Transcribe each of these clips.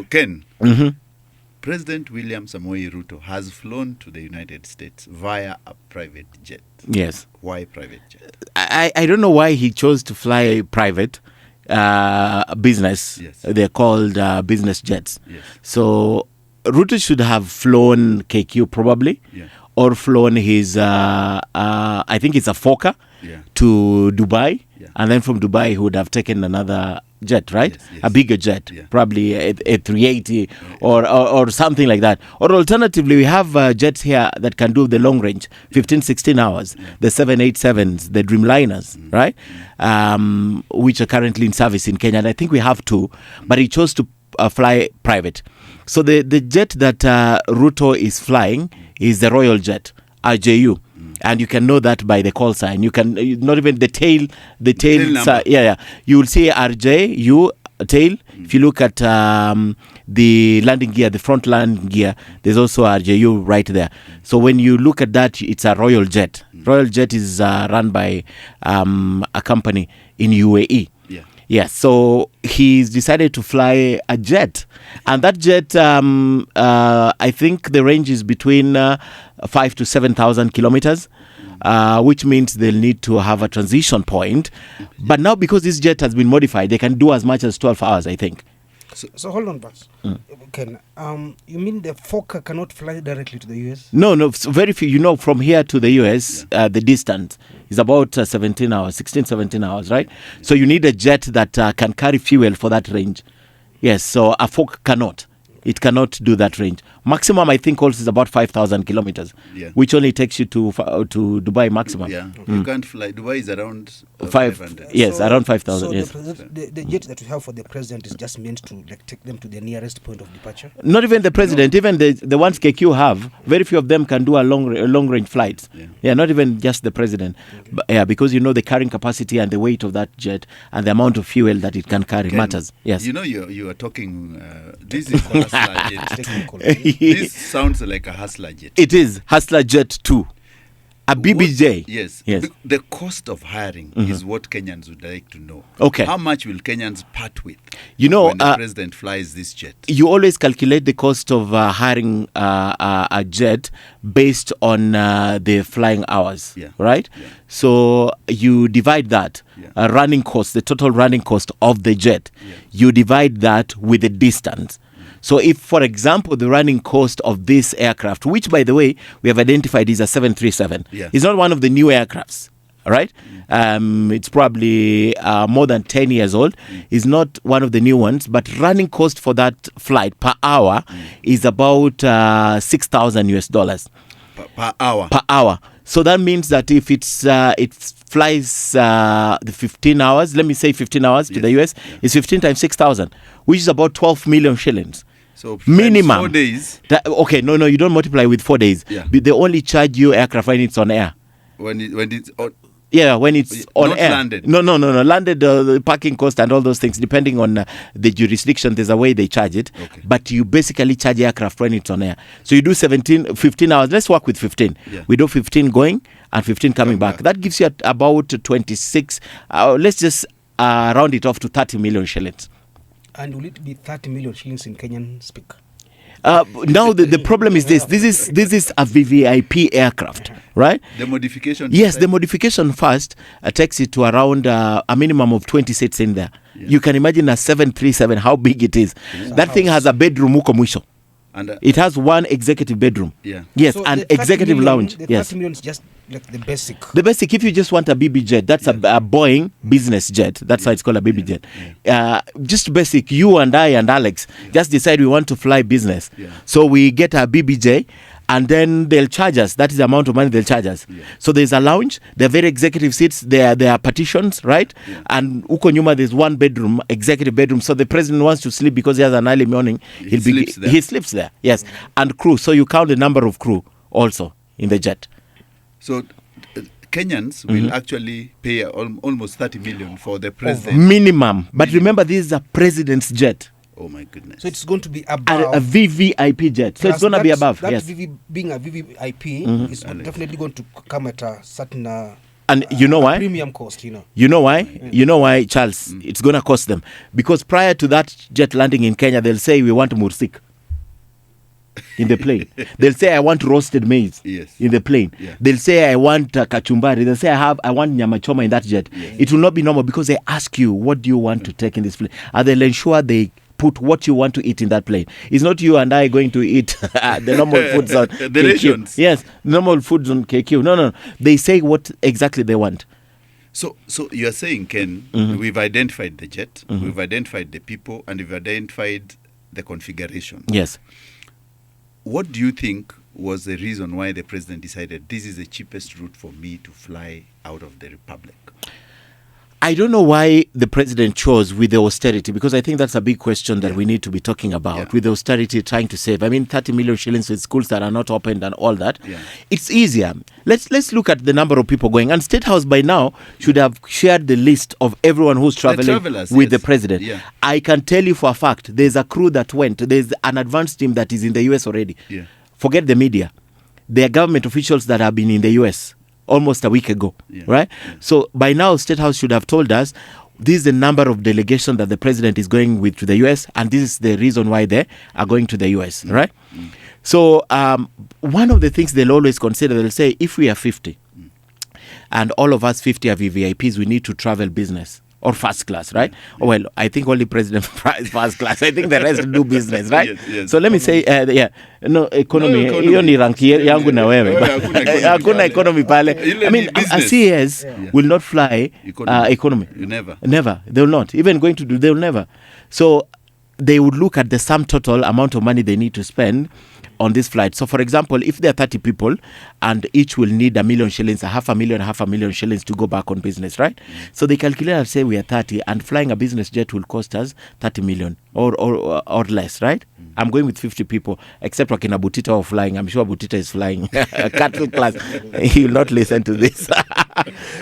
Ken, President William Samoei Ruto has flown to the United States via a private jet. Yes. Why private jet? I don't know why he chose to fly private business. Yes. They're called business jets. Yes. So Ruto should have flown KQ probably, or flown his, I think it's a Fokker to Dubai. Yeah. And then from Dubai, he would have taken another jet, right? Yes. A bigger jet, probably a 380 or something like that. Or alternatively, we have jets here that can do the long range, 15, 16 hours, the 787s, the Dreamliners, right? Which are currently in service in Kenya. And I think we have two, but he chose to fly private. So the jet that Ruto is flying is the Royal Jet, RJU. And you can know that by the call sign. You can not even the tail you will see RJU tail. If you look at the landing gear, the front landing gear, there's also RJU right there. So when you look at that, it's a Royal Jet. Royal Jet is run by a company in UAE. Yes, so he's decided to fly a jet. And that jet, I think the range is between 5,000 to 7,000 kilometers, which means they'll need to have a transition point. But now, because this jet has been modified, they can do as much as 12 hours, I think. So hold on, Bas. Ken, you mean the Fokker cannot fly directly to the US? No, very few. You know, from here to the US, the distance is about 17 hours, 16, 17 hours, right? So you need a jet that can carry fuel for that range. Yes, so a Fokker cannot. It cannot do that range. Maximum, I think, also is about 5,000 kilometers, which only takes you to Dubai maximum. Yeah, you can't fly. Dubai is around 500. Yes, around 5,000. So yes. The jet that we have for the president is just meant to take them to the nearest point of departure. Not even the president, even the ones KQ have, very few of them can do a long range flights. Yeah, not even just the president. But, because you know the carrying capacity and the weight of that jet and the amount of fuel that it can carry matters. Yes. You know, you are talking. This is hustler jet. This sounds like a hustler jet. It is hustler jet 2. A BBJ. Yes. The cost of hiring is what Kenyans would like to know. Okay. How much will Kenyans part with when the president flies this jet? You always calculate the cost of hiring a jet based on the flying hours, right? Yeah. So you divide that running cost, the total running cost of the jet. You divide that with the distance. So if, for example, the running cost of this aircraft, which, by the way, we have identified is a 737, is not one of the new aircrafts, right? It's probably more than 10 years old. It's not one of the new ones, but running cost for that flight per hour is about $6,000 per hour. Per hour. So that means that if it flies the 15 hours, let me say 15 hours to the US, it's 15 times 6,000, which is about 12 million shillings. So minimum 4 days. No, you don't multiply with 4 days. They only charge you aircraft when it's on air. When it's on. Yeah, when it's on not air. Landed. No. Landed, the parking cost and all those things, depending on the jurisdiction, there's a way they charge it. Okay. But you basically charge aircraft when it's on air. So you do 15 hours. Let's work with 15. We do 15 going and 15 coming back. That gives you about 26. Let's just round it off to 30 million shillings. And will it be 30 million shillings in Kenyan speak? Now the problem is this is a VVIP aircraft, right? The modification. Yes, the modification first takes it to around a minimum of 20 seats in there. You can imagine a 737, how big it is. That thing has a bedroom uko mwisho. And it has one executive bedroom. Yes, so and executive lounge. The 30 million is just like the basic. The basic, if you just want a BB jet, that's a Boeing business jet. That's why it's called a BB jet. Just basic, you and I and Alex just decide we want to fly business. So we get a BBJ and then they'll charge us. That is the amount of money they'll charge us. So there's a lounge, there are very executive seats, there are partitions, right? And uko nyuma there's one bedroom, executive bedroom. So the president wants to sleep because he has an early morning. He sleeps there. Yes. And crew. So you count the number of crew also in the jet. So Kenyans will actually pay almost 30 million for the president. Minimum. But remember, this is a president's jet. Oh my goodness. So it's going to be above. A VVIP jet. So it's going to be above. That being a VVIP is definitely going to come at a certain And you know why? Premium cost, You know why? You know why, Charles? It's going to cost them. Because prior to that jet landing in Kenya, they'll say, we want mursik in the plane. They'll say, I want roasted maize in the plane. Yeah. They'll say, I want kachumbari. They'll say, I want nyama choma in that jet. It will not be normal because they ask you, what do you want to take in this plane? And they'll ensure they put what you want to eat in that plane. It's not you and I going to eat the normal foods on The KQ. rations. Yes, normal foods on KQ. No. They say what exactly they want. So you're saying, Ken, we've identified the jet, we've identified the people, and we've identified the configuration. Yes. What do you think was the reason why the president decided this is the cheapest route for me to fly out of the Republic? I don't know why the president chose with the austerity, because I think that's a big question that we need to be talking about, with the austerity trying to save. I mean, 30 million shillings with schools that are not opened and all that. Yeah. It's easier. Let's look at the number of people going. And State House by now should have shared the list of everyone who's traveling with the president. Yeah. I can tell you for a fact, there's a crew that went. There's an advance team that is in the US already. Yeah. Forget the media. There are government officials that have been in the US almost a week ago, right? Yeah. So by now, State House should have told us this is the number of delegation that the president is going with to the US, and this is the reason why they are going to the US, right? So one of the things they'll always consider, they'll say, if we are 50, and all of us 50 are VVIPs, we need to travel business or first class, right? Well, I think only president is first class. I think the rest do business, right? Yes. So let me say, economy. Hiyo ni ranki yangu na wewe. Hakuna economy pale. I mean, a CAS will not fly economy. Never. They will not. Even going to do, they will never. So they would look at the sum total amount of money they need to spend on this flight. So, for example, if there are 30 people and each will need 1 million shillings, half a million shillings to go back on business, right? So they calculate and say we are 30 and flying a business jet will cost us 30 million or less, right? I'm going with 50 people, except Wakina Butita are flying. I'm sure Butita is flying. Cattle class. He will not listen to this.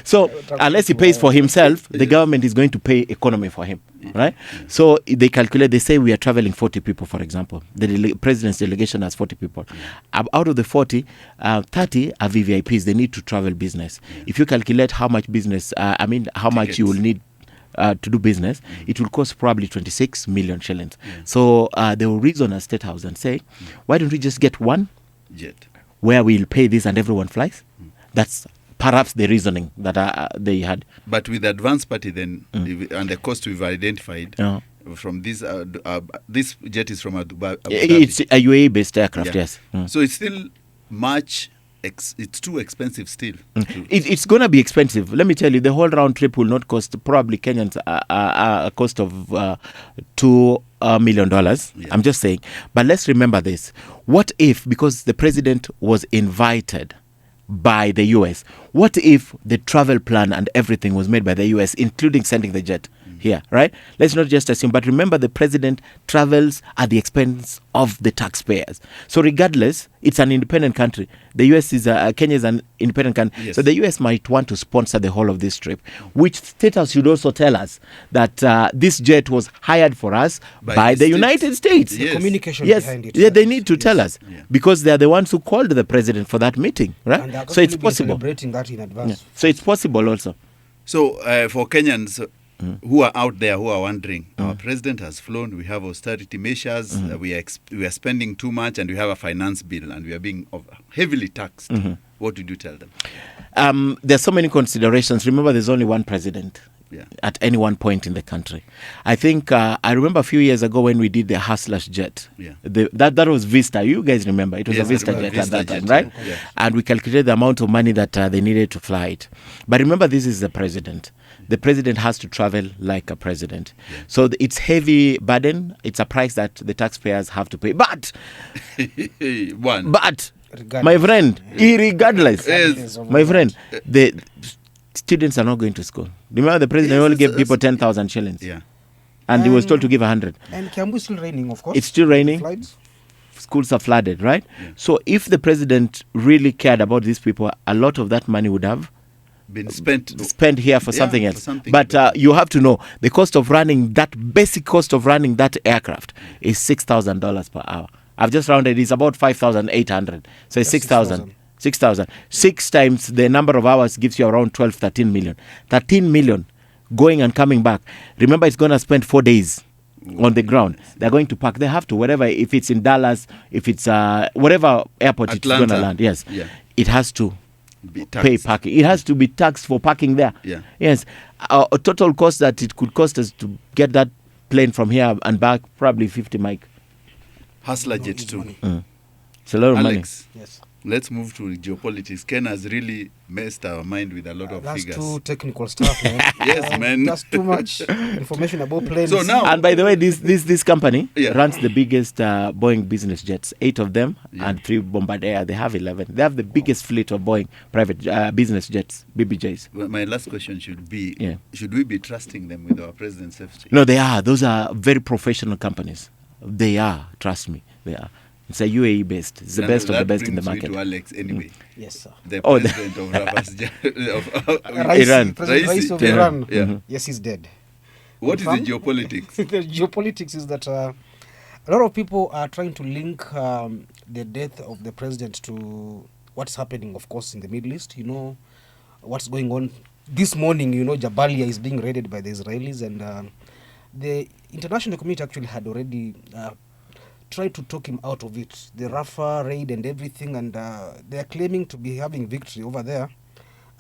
So unless he pays for himself, the government is going to pay economy for him, right? So they calculate, they say we are traveling 40 people, for example. The president's delegation has 40 people. Out of the 40, 30 are VVIPs. They need to travel business. If you calculate how much business, how much you will need to do business, it will cost probably 26 million shillings. So they will reason as State House and say, why don't we just get one jet where we'll pay this and everyone flies? That's perhaps the reasoning that they had. But with the advance party then, and the cost we've identified, from this jet is from Abu Dhabi. It's a UAE-based aircraft, yes. So it's still much... it's too expensive still. It's going to be expensive. Let me tell you, the whole round trip will not cost probably Kenyans a cost of $2 million. Yeah. I'm just saying. But let's remember this. What if, because the president was invited by the US, what if the travel plan and everything was made by the US, including sending the jet here, right? Let's not just assume. But remember, the president travels at the expense of the taxpayers. So regardless, it's an independent country. The US is, Kenya is an independent country. Yes. So the US might want to sponsor the whole of this trip, which State House should also tell us that this jet was hired for us by the United States. Yes. The communication behind it. Yeah, they need to tell us because they are the ones who called the president for that meeting, right? And so it's possible. Celebrating that in advance. Yeah. So it's possible also. So for Kenyans who are out there who are wondering, our president has flown, we have austerity measures, we are spending too much, and we have a finance bill, and we are being heavily taxed. What did you tell them? There's so many considerations. Remember, there's only one president at any one point in the country. I think I remember a few years ago when we did the Hustlers jet. That was Vista. You guys remember? It was a Vista jet at that time, right? Yeah. And we calculated the amount of money that they needed to fly it. But remember, this is the president. The president has to travel like a president. So it's heavy burden. It's a price that the taxpayers have to pay. But, my friend, regardless, my friend, the students are not going to school. Remember, the president only gave people 10,000 shillings. Yeah. And he was told to give 100. And Kiambu is still raining, of course. It's still raining. Flights. Schools are flooded, right? Yeah. So if the president really cared about these people, a lot of that money would have been spent here for something else. But you have to know the cost of running that basic cost of running that aircraft is $6,000 per hour. I've just rounded. It's about 5,800. So it's 6,000. 6,000. 6 times the number of hours gives you around 12, 13 million. 13 million going and coming back. Remember, it's going to spend 4 days on the ground. They're going to park. They have to, wherever, if it's in Dallas, if it's whatever airport it's going to land. Yes. Yeah. It has to Be pay taxed. parking. It has to be taxed for parking there. Yeah. Yes. A total cost that it could cost us to get that plane from here and back, probably 50 mic. Hustler No, jet it's too. money. It's a lot of Alex, Yes. let's move to geopolitics. Ken has really messed our mind with a lot of That's figures. too technical stuff, man. Yes, man. That's too much information about planes. So now- And by the way, this company Yeah. runs the biggest Boeing business jets, 8 of them, Yeah. and 3 Bombardier. They have 11. They have the biggest fleet of Boeing private business jets, BBJs. Well, my last question should be, Yeah. should we be trusting them with our president's safety? No, they are. Those are very professional companies. They are. Trust me, they are. It's a UAE based. It's the And best of the that best in the brings me market. to Alex anyway. Yes, sir. The Oh, the- president of Rabat. Iran. President Raisi. Raisi of Yeah. Iran. Yeah. Yes, he's dead. What is the Confirmed? geopolitics? The geopolitics is that a lot of people are trying to link the death of the president to what's happening, of course, in the Middle East. You know, what's going on. This morning, you know, Jabalia is being raided by the Israelis, and the international community actually had already tried to talk him out of it. The Rafah raid and everything, and they are claiming to be having victory over there.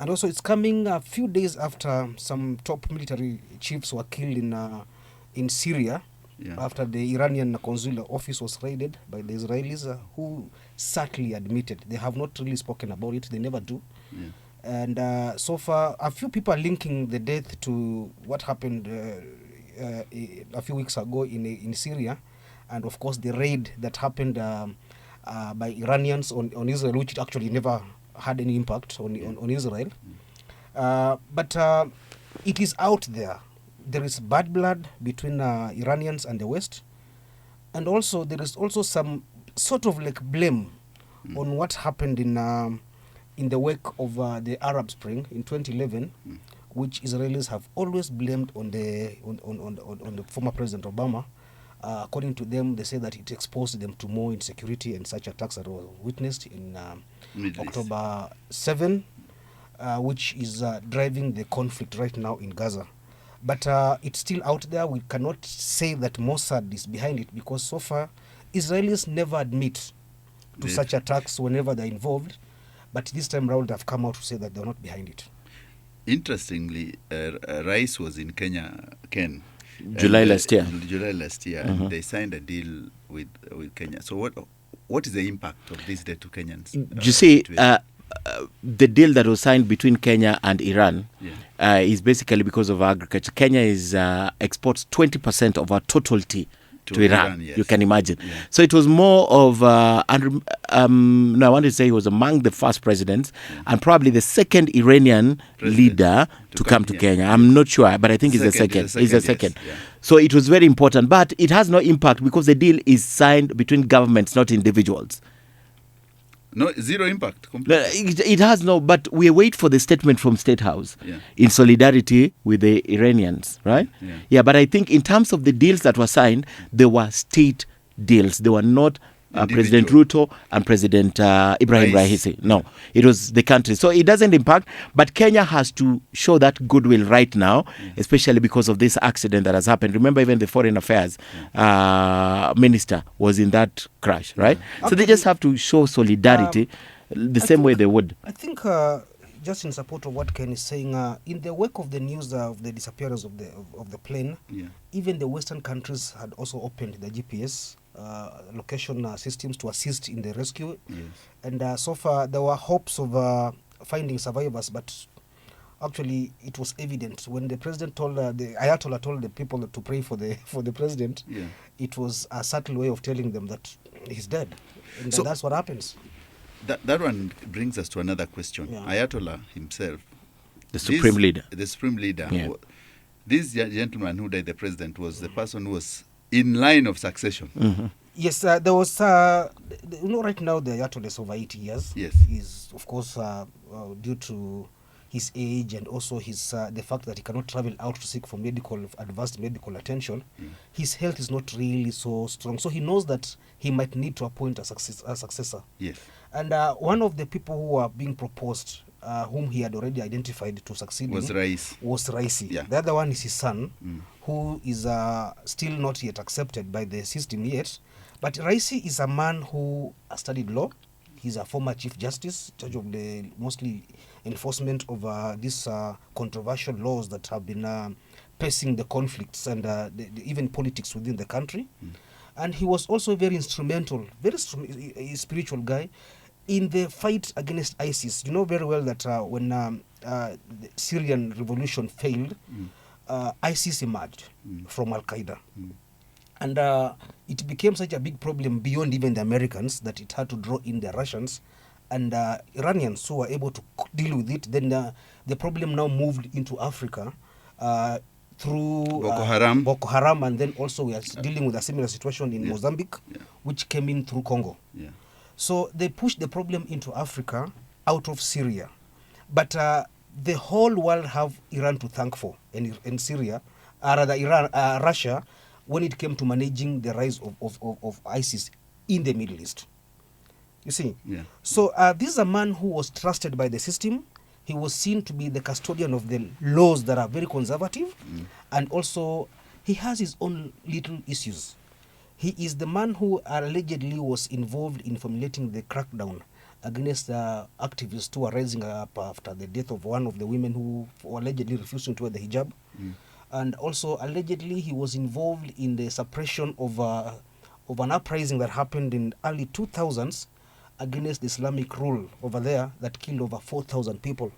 And also, it's coming a few days after some top military chiefs were killed in Syria, Yeah. after the Iranian consular office was raided by the Israelis, who sadly admitted they have not really spoken about it. They never do. Yeah. And so far, a few people are linking the death to what happened a few weeks ago in Syria, and of course the raid that happened by Iranians on Israel, which actually never had any impact on Israel. But it is out there. There is bad blood between Iranians and the West, and also there is also some sort of like blame on what happened in the wake of the Arab Spring in 2011, which Israelis have always blamed on the former President Obama. According to them, they say that it exposed them to more insecurity, and such attacks that were witnessed in Middle East. October 7, which is driving the conflict right now in Gaza. But it's still out there. We cannot say that Mossad is behind it, because so far Israelis never admit to such attacks whenever they're involved. But this time around, they've come out to say that they're not behind it. Interestingly, Rice was in Kenya, Ken. July and, last year. July last year, and they signed a deal with Kenya. So what is the impact of this deal to Kenyans? You see, to- the deal that was signed between Kenya and Iran Yeah. is basically because of agriculture. Kenya exports 20% of our total tea to Iran. yes. You can imagine. Yeah. So it was more of, no, I want to say he was among the first presidents and probably the second Iranian President leader to come to here. Kenya. I'm not sure, but I think he's the Second, second. he's the He's the second, second. yes. Yeah. So it was very important, but it has no impact because the deal is signed between governments, not individuals. No, zero impact. No, Completely. it has no, but we wait for the statement from State House Yeah. in solidarity with the Iranians, right? Yeah. But I think in terms of the deals that were signed, they were state deals. They were not President Individual. Ruto and President Ibrahim Raisi. Raisi. No, it was the country. So it doesn't impact, but Kenya has to show that goodwill right now, especially because of this accident that has happened. Remember, even the foreign affairs minister was in that crash, right? So they just have to show solidarity the same way they would. I think just in support of what Ken is saying, in the wake of the news of the disappearance of the plane, Yeah. even the Western countries had also opened the GPS location systems to assist in the rescue. Yes. And so far, there were hopes of finding survivors, but actually, it was evident when the president told the Ayatollah told the people to pray for the president. Yeah. It was a subtle way of telling them that he's dead, and So- that's what happens. That one brings us to another question. Yeah. Ayatollah himself, The supreme leader. The supreme leader. Yeah. This gentleman who died, the president, was the person who was in line of succession. Yes, there was, right now the Ayatollah is over 80 years. Yes. Is of course due to his age and also his the fact that he cannot travel out to seek for advanced medical attention, his health is not really so strong. So he knows that he might need to appoint a successor. Yes. And one of the people who are being proposed, whom he had already identified to succeed Was Raisi. Yeah. The other one is his son, who is still not yet accepted by the system yet. But Raisi is a man who studied law. He's a former Chief Justice, in charge of the mostly enforcement of these controversial laws that have been pacing the conflicts and even politics within the country. And he was also very instrumental, spiritual guy in the fight against ISIS. You know very well that when the Syrian revolution failed, ISIS emerged from Al-Qaeda. And it became such a big problem beyond even the Americans that it had to draw in the Russians and Iranians who were able to deal with it. Then the problem now moved into Africa through Boko Haram, and then also we are dealing with a similar situation in Mozambique, which came in through Congo. Yeah. So they pushed the problem into Africa out of Syria. But the whole world have Iran to thank for, and Syria, Russia, when it came to managing the rise of ISIS in the Middle East. You see? Yeah. So this is a man who was trusted by the system. He was seen to be the custodian of the laws that are very conservative. And also, he has his own little issues. He is the man who allegedly was involved in formulating the crackdown against the activists who were rising up after the death of one of the women who allegedly refused to wear the hijab. And also, allegedly, he was involved in the suppression of an uprising that happened in early 2000s against the Islamic rule over there that killed over 4,000 people.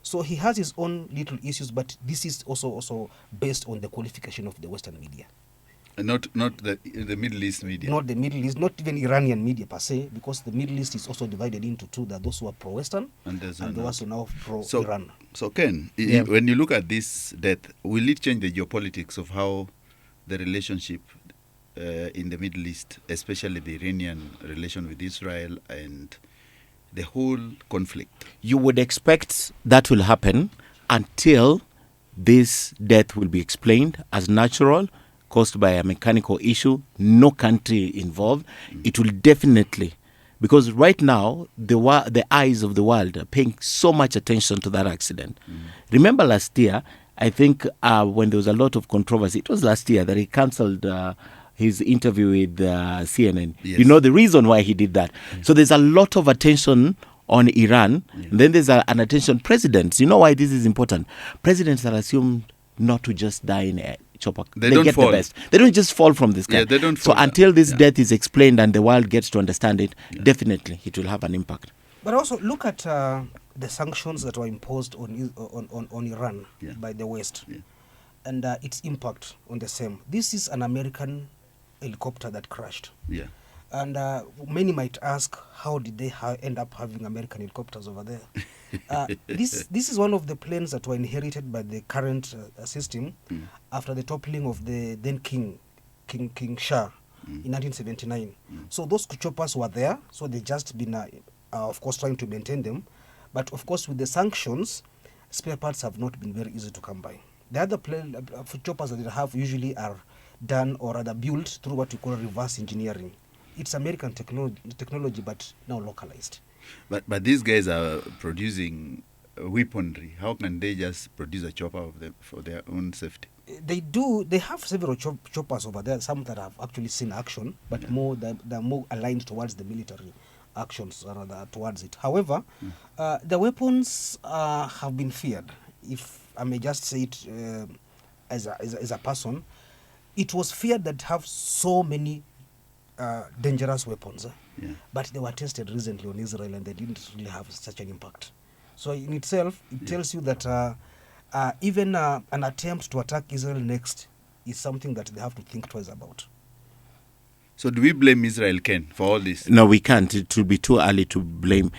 So he has his own little issues, but this is also based on the qualification of the Western media. Not the Middle East media. Not the Middle East, not even Iranian media per se, because the Middle East is also divided into two. There are those who are pro-Western and those who are now pro-Iran. So Ken, when you look at this death, will it change the geopolitics of how the relationship in the Middle East, especially the Iranian relation with Israel and the whole conflict? You would expect that will happen until this death will be explained as natural, caused by a mechanical issue, no country involved. It will definitely, because right now the eyes of the world are paying so much attention to that accident. Remember last year, I think when there was a lot of controversy, it was last year that he cancelled his interview with CNN. Yes. You know the reason why he did that. So there's a lot of attention on Iran. And then there's an attention. Presidents, you know why this is important? Presidents are assumed not to just die in a chopper. They don't get fall. the best. They don't just fall from the sky. Yeah, they don't so fall. until this death is explained and the world gets to understand it, definitely it will have an impact. But also look at the sanctions that were imposed on Iran by the West and its impact on the same. This is an American helicopter that crashed. Yeah. And many might ask, how did they end up having American helicopters over there? This is one of the planes that were inherited by the current system after the toppling of the then King Shah in 1979. So those choppers were there, so they just been, of course, trying to maintain them. But of course, with the sanctions, spare parts have not been very easy to come by. The other choppers that they have usually are done or rather built through what we call reverse engineering. It's American technology, but now localized. But these guys are producing weaponry. How can they just produce a chopper of them for their own safety? They do. They have several choppers over there. Some that have actually seen action, but they're more aligned towards the military actions rather towards it. However, the weapons have been feared. If I may just say it as a person, it was feared that have so many dangerous weapons, but they were tested recently on Israel and they didn't really have such an impact. So in itself, it tells you that even an attempt to attack Israel next is something that they have to think twice about. So do we blame Israel, Ken, for all this? No, we can't. It will be too early to blame.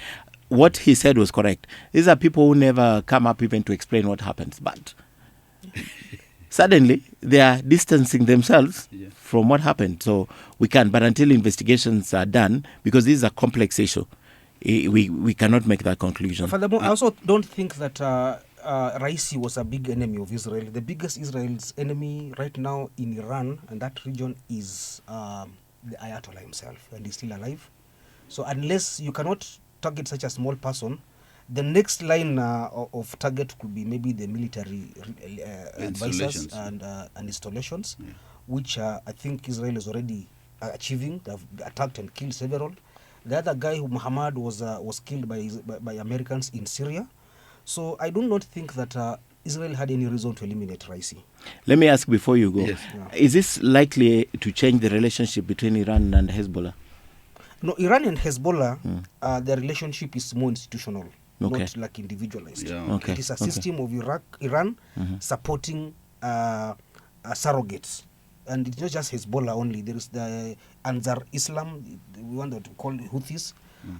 What he said was correct. These are people who never come up even to explain what happens. But suddenly, they are distancing themselves from what happened. So we can't. But until investigations are done, because this is a complex issue, we cannot make that conclusion. Furthermore, I also don't think that Raisi was a big enemy of Israel. The biggest Israel's enemy right now in Iran and that region is the Ayatollah himself, and he's still alive. So unless you cannot target such a small person, the next line of target could be maybe the military advisors and installations, which I think Israel is already achieving. They've attacked and killed several. The other guy, who Muhammad, was killed by Americans in Syria. So I do not think that Israel had any reason to eliminate Raisi. Let me ask before you go. Yes. Is this likely to change the relationship between Iran and Hezbollah? No, Iran and Hezbollah, their relationship is more institutional, not like individualized. Yeah. Okay. It is a system of Iran supporting surrogates. And it's not just Hezbollah only. There is the Ansar Islam, we want to call it Houthis.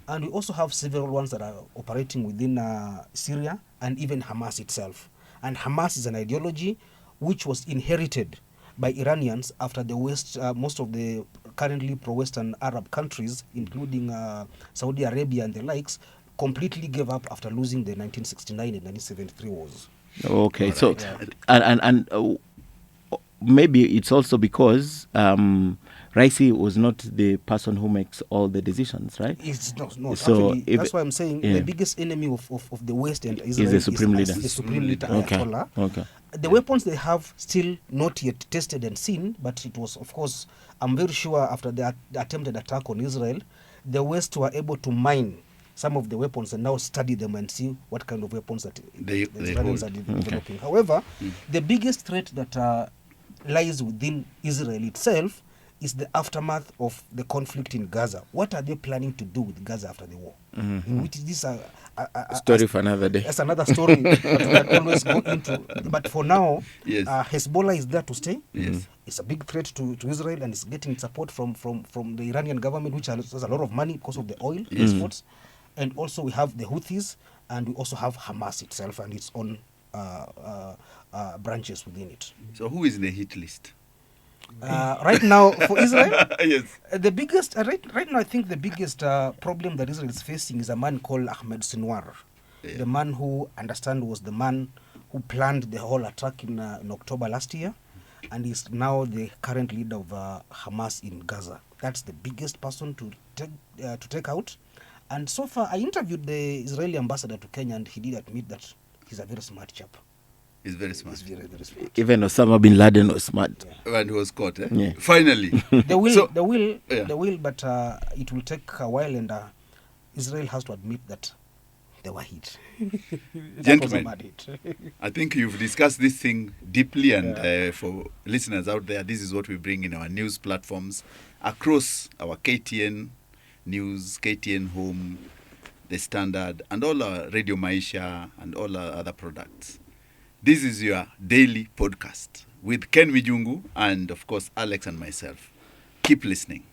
And we also have several ones that are operating within Syria and even Hamas itself. And Hamas is an ideology which was inherited by Iranians after the West, most of the currently pro-Western Arab countries, including Saudi Arabia and the likes, completely gave up after losing the 1969 and 1973 wars. Okay, All so right. and maybe it's also because Raisi was not the person who makes all the decisions, right? It's not. So actually, that's why I'm saying the biggest enemy of the West and Israel is the supreme leader. The supreme leader, Okay. Ayatollah. Okay. The weapons they have still not yet tested and seen, but it was, of course, I'm very sure after the attempted attack on Israel, the West were able to mine some of the weapons and now study them and see what kind of weapons that the Israelis are developing. However, the biggest threat that lies within Israel itself is the aftermath of the conflict in Gaza. What are they planning to do with Gaza after the war? In which this is a Story for another day. That's another story that we can always go into. But for now, Yes. Hezbollah is there to stay. Yes. It's a big threat to Israel, and it's getting support from the Iranian government, which has a lot of money because of the oil exports. And also we have the Houthis, and we also have Hamas itself and its own branches within it. So who is in the hit list? Right now, for Israel, Yes. the biggest right now, I think the biggest problem that Israel is facing is a man called Ahmed Sinwar, the man who was the man who planned the whole attack in October last year, and is now the current leader of Hamas in Gaza. That's the biggest person to take out. And so far, I interviewed the Israeli ambassador to Kenya, and he did admit that he's a very smart chap. He's very smart. He's very, very smart. Even Osama bin Laden was smart. And he was caught, eh? Yeah. Finally. They will, So- they will, but it will take a while, and Israel has to admit that they were hit. That was a Gentlemen, bad hit. I think you've discussed this thing deeply, and for listeners out there, this is what we bring in our news platforms across our KTN News, KTN Home, The Standard, and all our Radio Maisha and all our other products. This is your daily podcast with Ken Mijungu and, of course, Alex and myself. Keep listening.